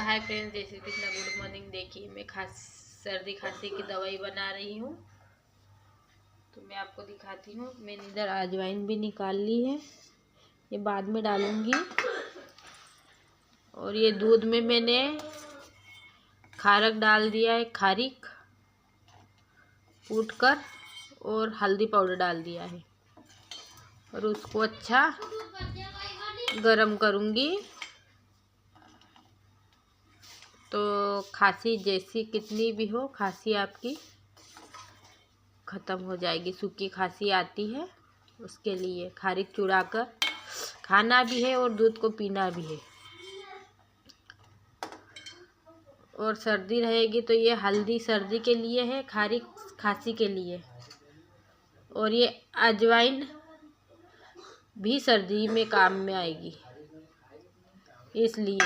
Hi friends, जय Shri Krishna, good morning. देखिए मैं सर्दी खांसी की दवाई बना रही हूँ, तो मैं आपको दिखाती हूँ। मैंने इधर अजवाइन भी निकाल ली है, ये बाद में डालूंगी। और ये दूध में मैंने खारक डाल दिया है, खारिक कूट कर, और हल्दी पाउडर डाल दिया है, और उसको अच्छा गरम करूँगी। तो खांसी जैसी कितनी भी हो, खांसी आपकी ख़त्म हो जाएगी। सूखी खांसी आती है, उसके लिए खारिक चुरा कर खाना भी है और दूध को पीना भी है। और सर्दी रहेगी तो ये हल्दी सर्दी के लिए है, खारिक खांसी के लिए, और ये अजवाइन भी सर्दी में काम में आएगी, इसलिए